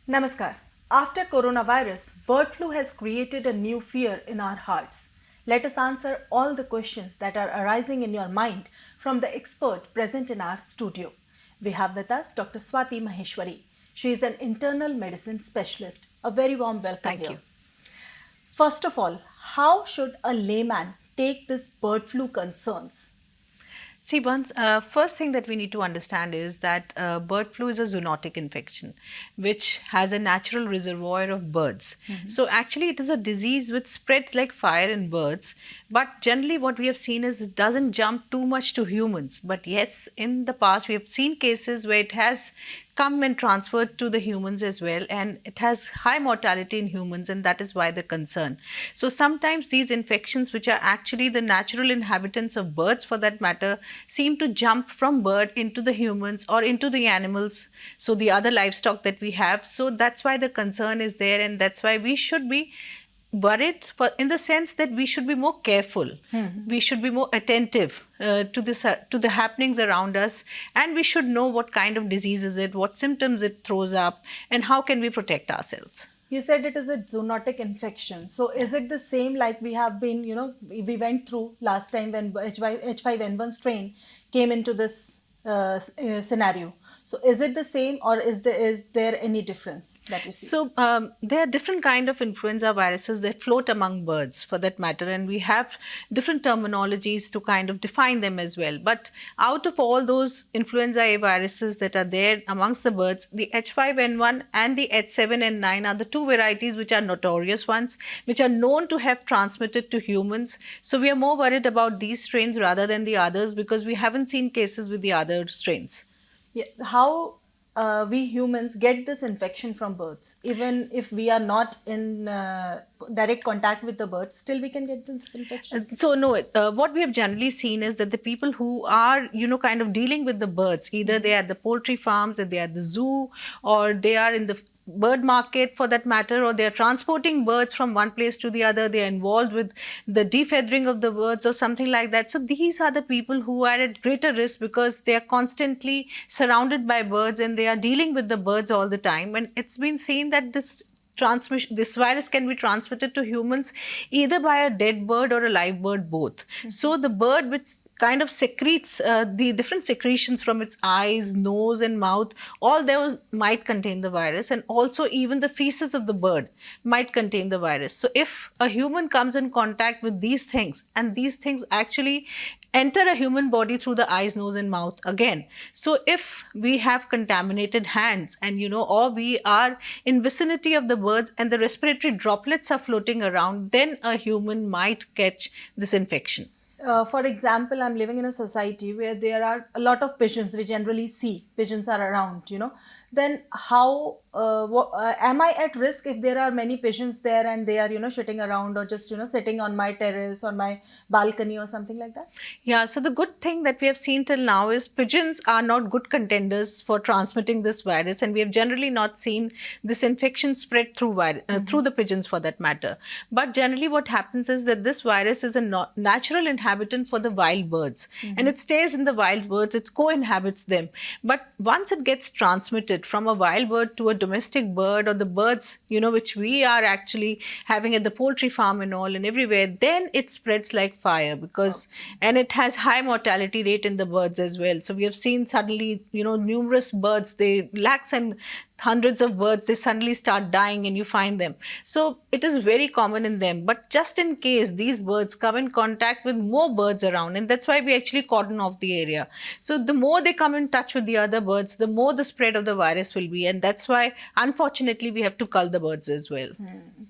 Namaskar. After coronavirus, bird flu has created a new fear in our hearts. Let us answer all the questions that are arising in your mind from the expert present in our studio. We have with us Dr. Swati Maheshwari. She is an internal medicine specialist. A very warm welcome Thank here. you. First of all, how should a layman take this bird flu concerns? See, first thing that we need to understand is that bird flu is a zoonotic infection, which has a natural reservoir of birds. So actually, it is a disease which spreads like fire in birds. But generally, what we have seen is it doesn't jump too much to humans. But yes, in the past, we have seen cases where it has come and transferred to the humans as well, and it has high mortality in humans, and that is why the concern. So sometimes these infections, which are actually the natural inhabitants of birds for that matter, seem to jump from bird into the humans or into the animals, so the other livestock that we have. So that's why the concern is there, and that's why we should be worried, for in the sense that we should be more careful. We should be more attentive to the happenings around us, and we should know what kind of disease is it, what symptoms it throws up, and how can we protect ourselves. You said it is a zoonotic infection. So is it the same like we have been, we went through last time when H5N1 strain came into this scenario? So is it the same, or is there any difference that you see? So there are different kind of influenza viruses that float among birds for that matter, and we have different terminologies to kind of define them as well. But out of all those influenza A viruses that are there amongst the birds, the H5N1 and the H7N9 are the two varieties which are notorious ones, which are known to have transmitted to humans. So we are more worried about these strains rather than the others, because we haven't seen cases with the other strains. Yeah, how we humans get this infection from birds? Even if we are not in direct contact with the birds, still we can get this infection? So no, what we have generally seen is that the people who are, kind of dealing with the birds, either they are at the poultry farms, or they are at the zoo, or they are in the bird market for that matter, or they are transporting birds from one place to the other, they are involved with the defeathering of the birds or something like that. So these are the people who are at greater risk, because they are constantly surrounded by birds and they are dealing with the birds all the time. And it's been seen that this virus can be transmitted to humans either by a dead bird or a live bird, both. So the bird which kind of secretes the different secretions from its eyes, nose and mouth, all those might contain the virus, and also even the feces of the bird might contain the virus. So if a human comes in contact with these things, and these things actually enter a human body through the eyes, nose and mouth again. So if we have contaminated hands, and or we are in vicinity of the birds and the respiratory droplets are floating around, then a human might catch this infection. For example, I'm living in a society where there are a lot of pigeons. We generally see pigeons are around, Then how, am I at risk if there are many pigeons there and they are, shitting around, or just, sitting on my terrace or my balcony or something like that? Yeah, so the good thing that we have seen till now is pigeons are not good contenders for transmitting this virus, and we have generally not seen this infection spread through through the pigeons for that matter. But generally what happens is that this virus is a natural inhabitant for the wild birds, and it stays in the wild birds, it co-inhabits them. But once it gets transmitted from a wild bird to a domestic bird, or the birds, which we are actually having at the poultry farm and all and everywhere, then it spreads like fire, because and it has high mortality rate in the birds as well. So we have seen suddenly, numerous birds, lakhs and hundreds of birds, they suddenly start dying and you find them. So it is very common in them. But just in case these birds come in contact with more birds around, and that's why we actually cordon off the area. So the more they come in touch with the other birds, the more the spread of the virus will be. And that's why, unfortunately, we have to cull the birds as well.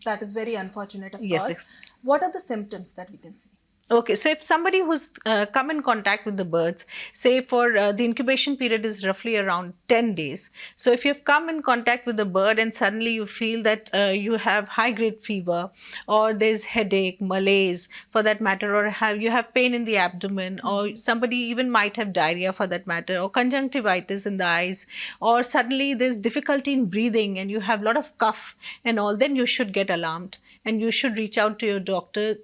That is very unfortunate, of Yes, course. What are the symptoms that we can see? Okay, so if somebody who's come in contact with the birds, say for the incubation period is roughly around 10 days. So if you've come in contact with the bird and suddenly you feel that you have high-grade fever, or there's headache, malaise for that matter, or you have pain in the abdomen, or somebody even might have diarrhea for that matter, or conjunctivitis in the eyes, or suddenly there's difficulty in breathing and you have a lot of cough and all, then you should get alarmed and you should reach out to your doctor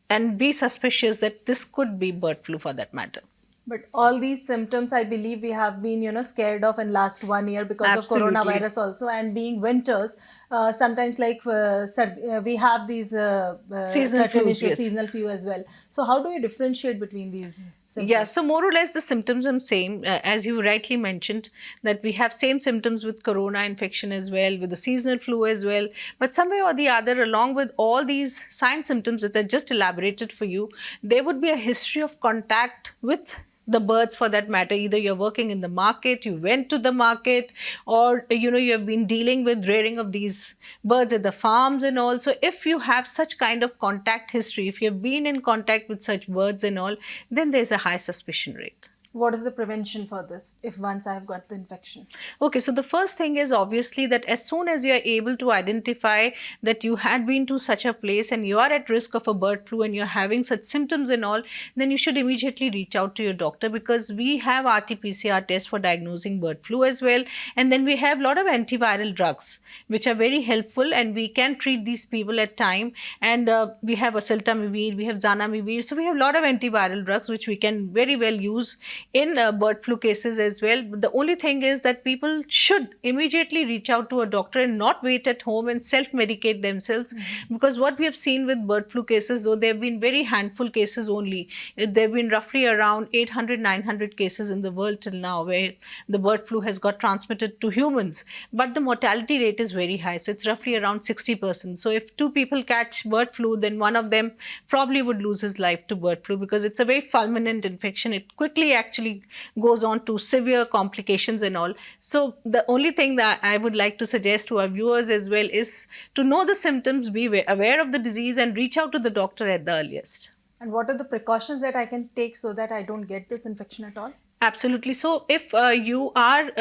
and be suspicious that this could be bird flu for that matter. But all these symptoms, I believe, we have been, scared of in last 1 year because of Absolutely. coronavirus also, and being winters, sometimes like we have these Seasonal certain flus, issues, yes. seasonal flu as well. So how do you differentiate between these Yeah, symptoms? so more or less the symptoms are same, as you rightly mentioned, that we have same symptoms with corona infection as well, with the seasonal flu as well. But some way or the other, along with all these sign symptoms that I just elaborated for you, there would be a history of contact with the birds for that matter. Either you're working in the market, you went to the market, or you have been dealing with rearing of these birds at the farms and all. So if you have such kind of contact history, if you've been in contact with such birds and all, then there's a high suspicion rate. What is the prevention for this if once I have got the infection? Okay, so the first thing is obviously that as soon as you are able to identify that you had been to such a place and you are at risk of a bird flu and you're having such symptoms and all, then you should immediately reach out to your doctor, because we have RT-PCR tests for diagnosing bird flu as well. And then we have a lot of antiviral drugs which are very helpful, and we can treat these people at time. And we have oseltamivir, we have zanamivir. So we have a lot of antiviral drugs which we can very well use in bird flu cases as well. But the only thing is that people should immediately reach out to a doctor and not wait at home and self-medicate themselves. Because what we have seen with bird flu cases, though there have been very handful cases only, there have been roughly around 800, 900 cases in the world till now where the bird flu has got transmitted to humans. But the mortality rate is very high. So it's roughly around 60%. So if two people catch bird flu, then one of them probably would lose his life to bird flu, because it's a very fulminant infection. It quickly actually goes on to severe complications and all. So the only thing that I would like to suggest to our viewers as well is to know the symptoms, be aware of the disease, and reach out to the doctor at the earliest. And what are the precautions that I can take so that I don't get this infection at all? Absolutely. So if you are,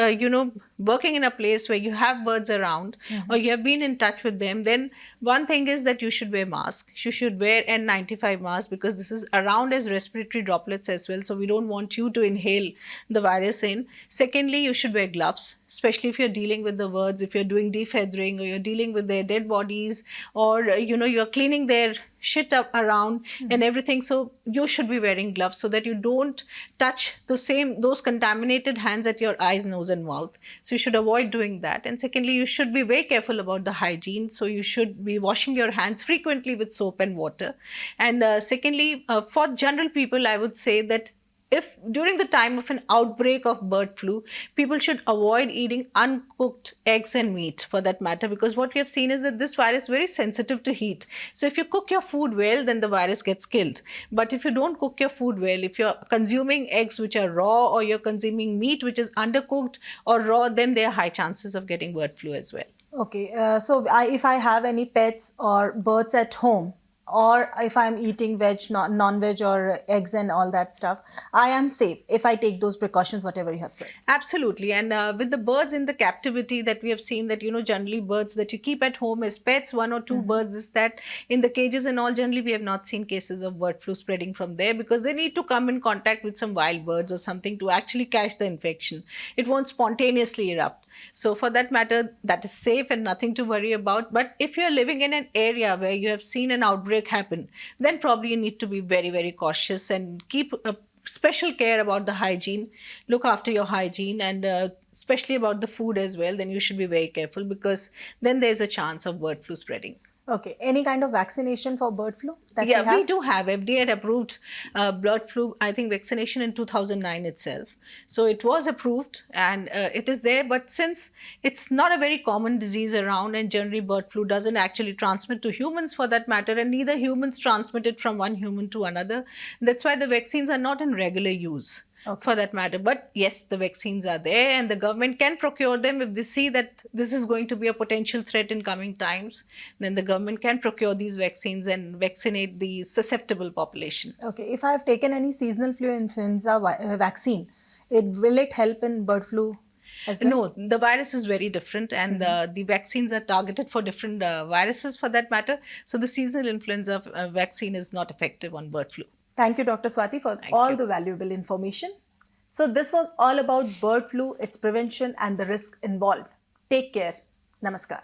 working in a place where you have birds around, or you have been in touch with them, then one thing is that you should wear mask. You should wear N95 mask, because this is around as respiratory droplets as well. So we don't want you to inhale the virus in. Secondly, you should wear gloves, especially if you're dealing with the birds, if you're doing defeathering, or you're dealing with their dead bodies, or you're cleaning their shit up around and everything. So you should be wearing gloves so that you don't touch those contaminated hands at your eyes, nose and mouth. So you should avoid doing that. And secondly, you should be very careful about the hygiene. So you should be washing your hands frequently with soap and water. And secondly, for general people, I would say that if during the time of an outbreak of bird flu, people should avoid eating uncooked eggs and meat for that matter, because what we have seen is that this virus is very sensitive to heat. So if you cook your food well, then the virus gets killed. But if you don't cook your food well, if you're consuming eggs which are raw, or you're consuming meat which is undercooked or raw, then there are high chances of getting bird flu as well. Okay, so if I have any pets or birds at home, or if I'm eating veg, non-veg or eggs and all that stuff, I am safe if I take those precautions, whatever you have said. Absolutely. And with the birds in the captivity that we have seen, that, generally birds that you keep at home as pets, one or two birds, is that in the cages and all, generally we have not seen cases of bird flu spreading from there, because they need to come in contact with some wild birds or something to actually catch the infection. It won't spontaneously erupt. So for that matter, that is safe and nothing to worry about. But if you're living in an area where you have seen an outbreak happen, then probably you need to be very, very cautious and keep a special care about the hygiene. Look after your hygiene, and especially about the food as well. Then you should be very careful, because then there's a chance of bird flu spreading. Okay, any kind of vaccination for bird flu that Yeah, we have? we do have. FDA had approved bird flu, I think, vaccination in 2009 itself. So it was approved, and it is there. But since it's not a very common disease around, and generally bird flu doesn't actually transmit to humans for that matter, and neither humans transmit it from one human to another, that's why the vaccines are not in regular use. Okay. For that matter. But yes, the vaccines are there, and the government can procure them if they see that this is going to be a potential threat in coming times. Then the government can procure these vaccines and vaccinate the susceptible population. Okay, if I have taken any seasonal flu influenza vaccine, will it help in bird flu as well? No, the virus is very different, and the vaccines are targeted for different viruses for that matter. So the seasonal influenza vaccine is not effective on bird flu. Thank you, Dr. Swati, for Thank all you. the valuable information. So this was all about bird flu, its prevention and the risk involved. Take care. Namaskar.